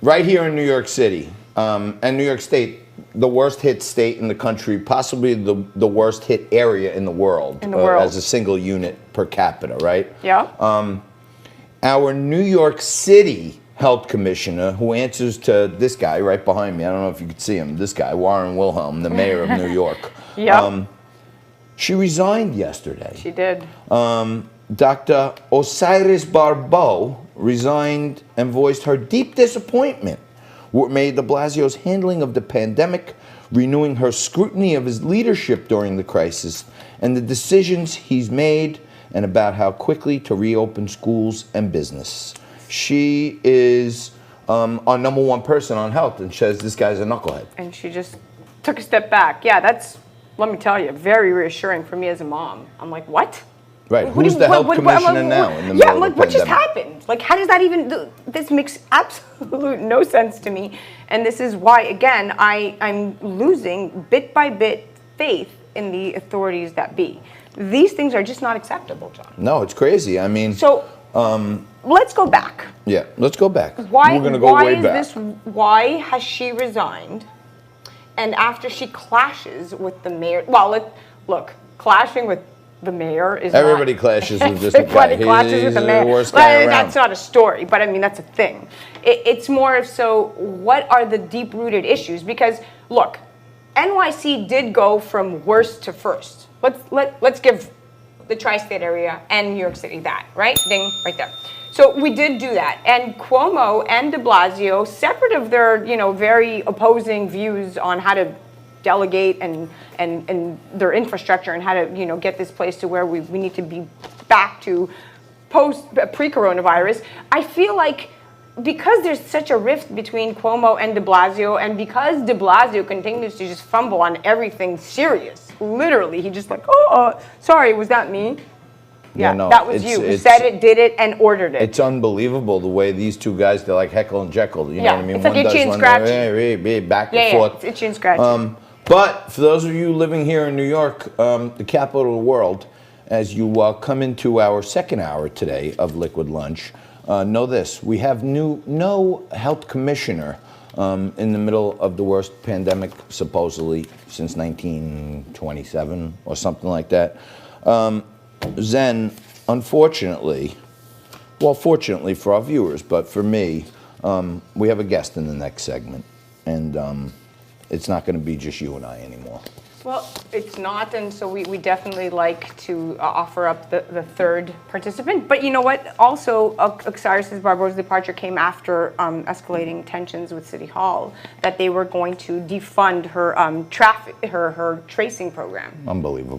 right here in New York City and New York State, the worst hit state in the country, possibly the worst hit area in the world, as a single unit per capita, right? Yeah. Our New York City Health Commissioner, who answers to this guy right behind me, I don't know if you could see him, this guy, Warren Wilhelm, the mayor of New York. Yeah. She resigned yesterday. She did. Dr. Oxiris Barbot resigned and voiced her deep disappointment with Mayor de Blasio's handling of the pandemic, renewing her scrutiny of his leadership during the crisis and the decisions he's made and about how quickly to reopen schools and business. She is our #1 person on health and says this guy's a knucklehead. And she just took a step back. Yeah, that's, let me tell you, very reassuring for me as a mom. I'm like, what? Right, who's the health commissioner now in the middle of the what just pandemic? happened? Like, how does that even, this makes absolute no sense to me. And this is why, again, I'm losing bit by bit faith in the authorities that be. These things are just not acceptable, John. No, it's crazy. I mean, so let's go back. Yeah, let's go back. Why, we're going to go way back. Why has she resigned? And after she clashes with the mayor, well, look, clashing with the mayor is everybody not, clashes with this guy. Everybody clashes with the mayor. The worst guy around. That's not a story, but I mean that's a thing. It's more of, so what are the deep-rooted issues? Because look, NYC did go from worst to first. Let's give the tri-state area and New York City that, right? Ding, right there. So we did do that, and Cuomo and De Blasio, separate of their very opposing views on how to delegate and their infrastructure and how to get this place to where we need to be back to pre-coronavirus. I feel like because there's such a rift between Cuomo and De Blasio, and because De Blasio continues to just fumble on everything serious, literally, he just like, sorry, was that me? Yeah, no, that was you who said it, did it, and ordered it. It's unbelievable the way these two guys, they're like Heckle and Jekyll. You know what I mean? It's like itchy and scratchy. Back and forth. It's itchy and scratchy. But for those of you living here in New York, the capital of the world, as you come into our second hour today of Liquid Lunch, know this: we have no health commissioner in the middle of the worst pandemic, supposedly, since 1927 or something like that. Xen, unfortunately, well, fortunately for our viewers, but for me, we have a guest in the next segment, and it's not going to be just you and I anymore. Well, it's not, and so we definitely like to offer up the third participant. But you know what? Also, Oxiris Barbot's departure came after escalating tensions with City Hall, that they were going to defund her her tracing program. Unbelievable.